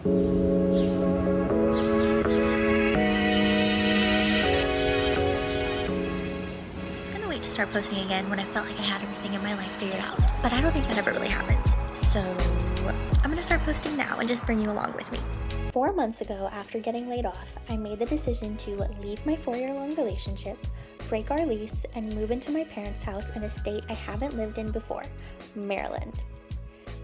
To start posting again when I felt like I had everything in my life figured out, but I don't think that ever really happens. So I'm gonna start posting now and just bring you along with me. 4 months ago, after getting laid off, I made the decision to leave my 4-year-long relationship, break our lease, and move into my parents' house in a state I haven't lived in before, Maryland.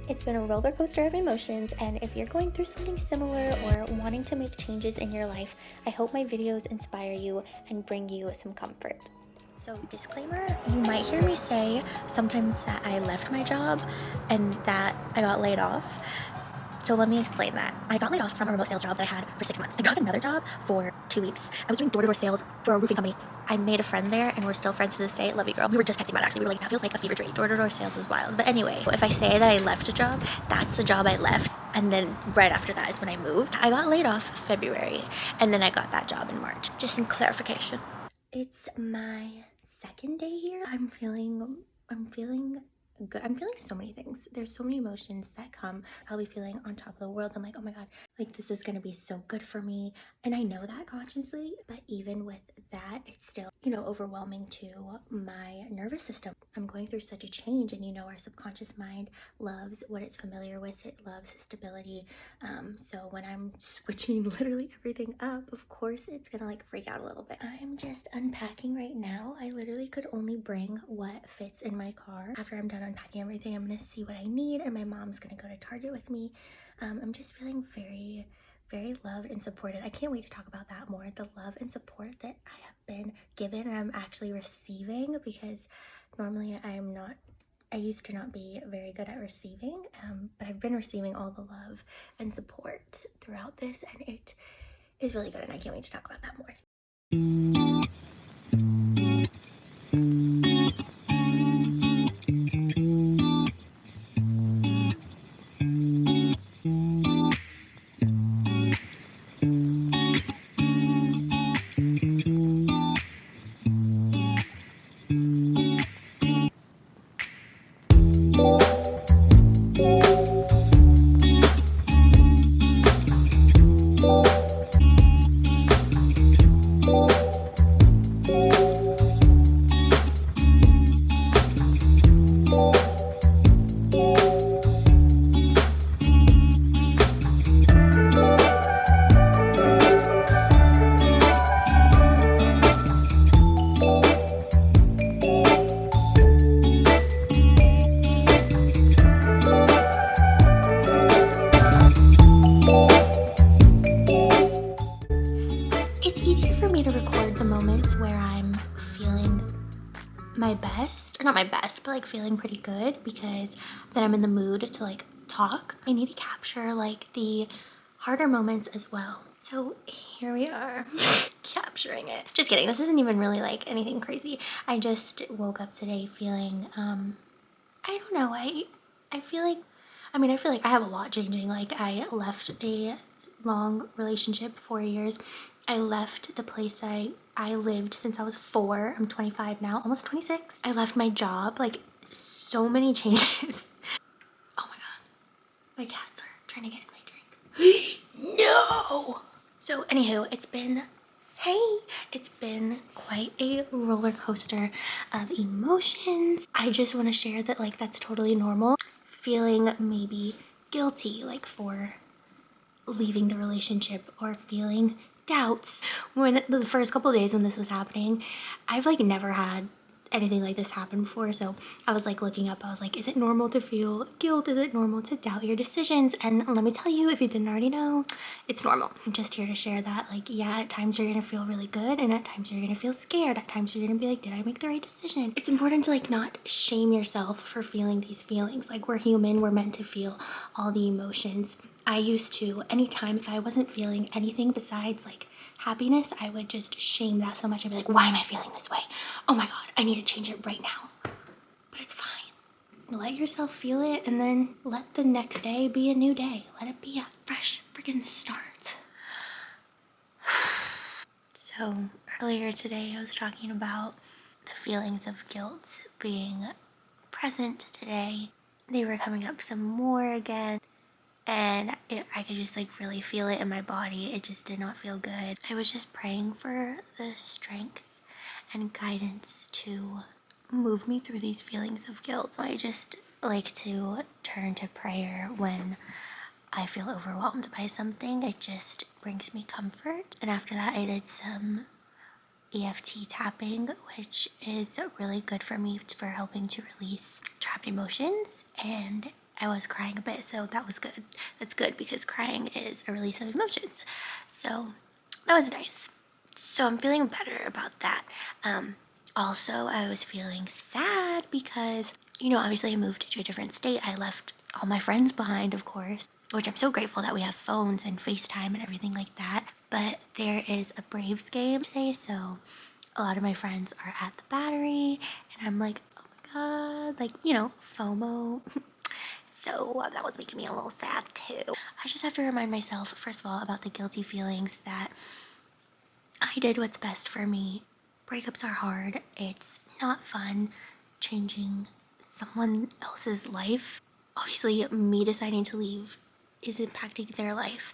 It's been a roller coaster of emotions, and if you're going through something similar or wanting to make changes in your life, I hope my videos inspire you and bring you some comfort. So disclaimer, you might hear me say sometimes that I left my job and that I got laid off. So let me explain that. I got laid off from a remote sales job that I had for 6 months. I got another job for 2 weeks. I was doing door-to-door sales for a roofing company. I made a friend there and we're still friends to this day. Love you, girl. We were just texting about it actually. We were like, that feels like a fever dream. Door-to-door sales is wild. But anyway, if I say that I left a job, that's the job I left. And then right after that is when I moved. I got laid off February and then I got that job in March. Just some clarification. It's my second day here. I'm feeling good. I'm feeling so many things. There's so many emotions that come. I'll be feeling on top of the world. I'm like, oh my God, like this is gonna be so good for me. And I know that consciously, but even with that, it's still, overwhelming to my nervous system. I'm going through such a change, and our subconscious mind loves what it's familiar with. It loves stability. So when I'm switching literally everything up, of course it's gonna freak out a little bit. I'm just unpacking right now. I literally could only bring what fits in my car. After I'm done unpacking everything, I'm gonna see what I need, and my mom's gonna go to Target with me. I'm just feeling very, very loved and supported. I can't wait to talk about that more. The love and support that I have been given and I'm actually receiving, because normally I used to not be very good at receiving, but I've been receiving all the love and support throughout this, and it is really good, and I can't wait to talk about that more. It's easier for me to record the moments where I'm feeling my best, or not my best, but feeling pretty good, because then I'm in the mood to talk. I need to capture the harder moments as well. So here we are, capturing it. Just kidding, this isn't even really anything crazy. I just woke up today feeling, I don't know, I feel like I have a lot changing. I left a long relationship, 4 years. I left the place I lived since I was 4. I'm 25 now, almost 26. I left my job, so many changes. Oh my God, my cats are trying to get in my drink. No! So anywho, it's been quite a roller coaster of emotions. I just want to share that that's totally normal. Feeling maybe guilty for leaving the relationship, or feeling doubts. When the first couple of days when this was happening, I've never had anything like this happen before, so I was looking up. I was is it normal to feel guilt? Is it normal to doubt your decisions? And let me tell you, if you didn't already know, it's normal. I'm just here to share that yeah, at times you're gonna feel really good, and at times you're gonna feel scared. At times you're gonna be did I make the right decision? It's important to not shame yourself for feeling these feelings. We're human, we're meant to feel all the emotions. I used to, anytime if I wasn't feeling anything besides happiness, I would just shame that so much. I'd be why am I feeling this way? Oh my God, I need to change it right now. But it's fine. Let yourself feel it, and then let the next day be a new day. Let it be a fresh freaking start. So earlier today, I was talking about the feelings of guilt being present today. They were coming up some more again. and I could just like really feel it in my body. It just did not feel good. I was just praying for the strength and guidance to move me through these feelings of guilt. I just like to turn to prayer when I feel overwhelmed by something. It just brings me comfort. And after that, I did some EFT tapping, which is really good for me for helping to release trapped emotions. And I was crying a bit, so that was good. That's good because crying is a release of emotions. So that was nice. So I'm feeling better about that. Also, I was feeling sad because, obviously I moved to a different state. I left all my friends behind, of course, which I'm so grateful that we have phones and FaceTime and everything like that. But there is a Braves game today, so a lot of my friends are at the Battery, and I'm like, oh my god, like, FOMO. So that was making me a little sad too. I just have to remind myself, first of all, about the guilty feelings that I did what's best for me. Breakups are hard. It's not fun changing someone else's life. Obviously, me deciding to leave is impacting their life.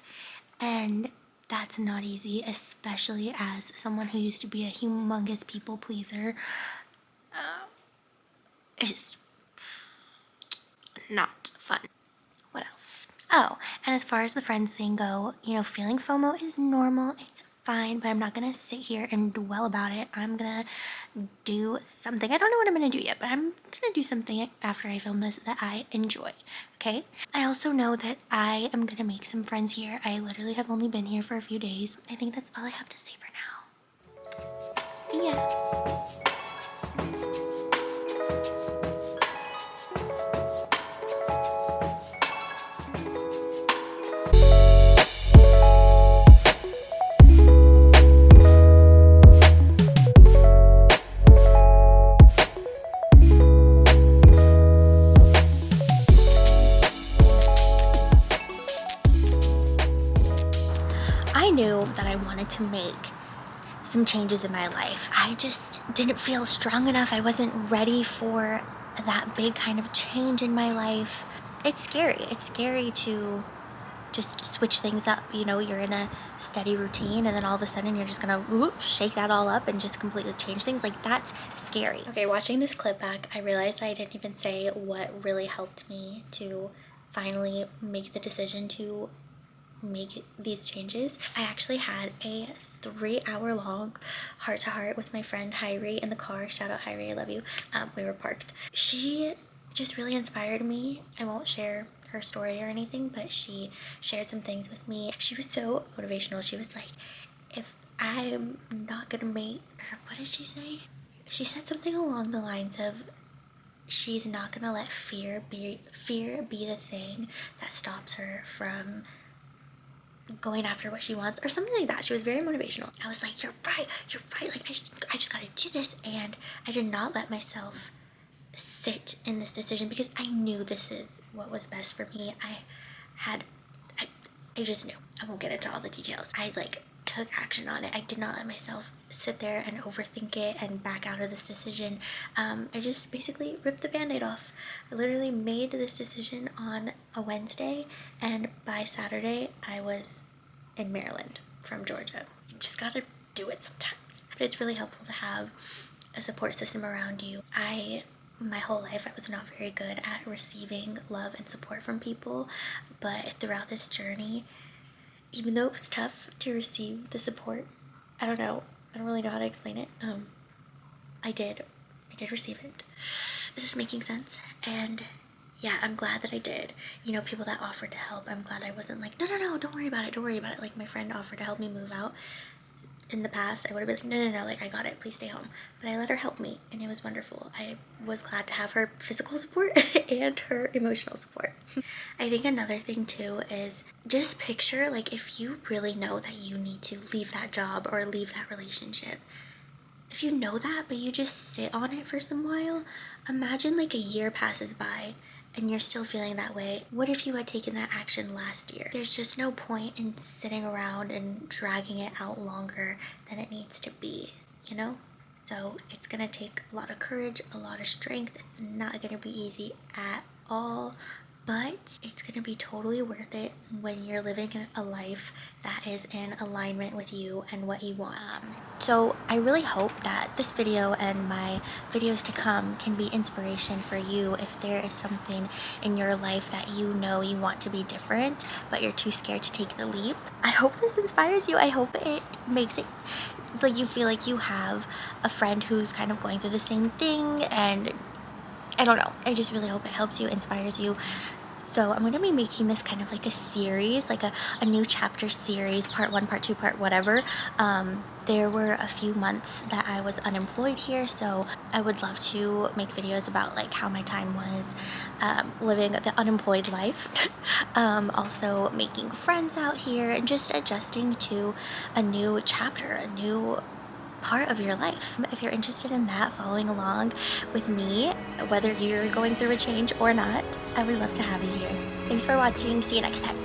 And that's not easy, especially as someone who used to be a humongous people pleaser. It's just not fun. What else? Oh, and as far as the friends thing go, feeling FOMO is normal. It's fine, but I'm not gonna sit here and dwell about it. I'm gonna do something. I don't know what I'm gonna do yet, but I'm gonna do something after I film this that I enjoy. Okay? I also know that I am gonna make some friends here. I literally have only been here for a few days. I think that's all I have to say for now. See ya. I knew that I wanted to make some changes in my life. I just didn't feel strong enough. I wasn't ready for that big kind of change in my life. It's scary. It's scary to just switch things up. You're in a steady routine and then all of a sudden you're just gonna shake that all up and just completely change things. Like, that's scary. Okay, watching this clip back, I realized I didn't even say what really helped me to finally make the decision to make these changes. I actually had a 3-hour long heart-to-heart with my friend Hyrie in the car. Shout out Hyrie, I love you. We were parked. She just really inspired me. I won't share her story or anything, but she shared some things with me. She was so motivational. She was like, if I'm not gonna make her, what did she say? She said something along the lines of, she's not gonna let fear be the thing that stops her from going after what she wants, or something like that. She was very motivational. I was like, you're right, like I just gotta do this. And I did not let myself sit in this decision because I knew this is what was best for me. I just knew. I won't get into all the details. I took action on it. I did not let myself sit there and overthink it and back out of this decision. I just basically ripped the band-aid off. I literally made this decision on a Wednesday, and by Saturday I was in Maryland from Georgia. You just gotta do it sometimes. But it's really helpful to have a support system around you. My whole life I was not very good at receiving love and support from people, but throughout this journey, even though it was tough to receive the support, I don't really know how to explain it. I did receive it. Is this making sense? And yeah, I'm glad that I did. People that offered to help, I'm glad I wasn't like, no, don't worry about it. Like, my friend offered to help me move out. In the past, I would have been like, no, like, I got it, please stay home. But I let her help me, and it was wonderful. I was glad to have her physical support and her emotional support. I think another thing too is just picture, like, if you really know that you need to leave that job or leave that relationship, if you know that but you just sit on it for some while, imagine like a year passes by and you're still feeling that way. What if you had taken that action last year? There's just no point in sitting around and dragging it out longer than it needs to be, So it's gonna take a lot of courage, a lot of strength. It's not gonna be easy at all, but it's gonna be totally worth it when you're living a life that is in alignment with you and what you want. So I really hope that this video and my videos to come can be inspiration for you if there is something in your life that you know you want to be different, but you're too scared to take the leap. I hope this inspires you. I hope it makes it like you feel like you have a friend who's kind of going through the same thing, and I don't know, I just really hope it helps you, inspires you. So I'm going to be making this kind of like a series, like a new chapter series, part 1, part 2, part whatever. There were a few months that I was unemployed here, so I would love to make videos about like how my time was living the unemployed life. Also making friends out here and just adjusting to a new chapter, a new part of your life. If you're interested in that, following along with me, whether you're going through a change or not, I would love to have you here. Thanks for watching. See you next time.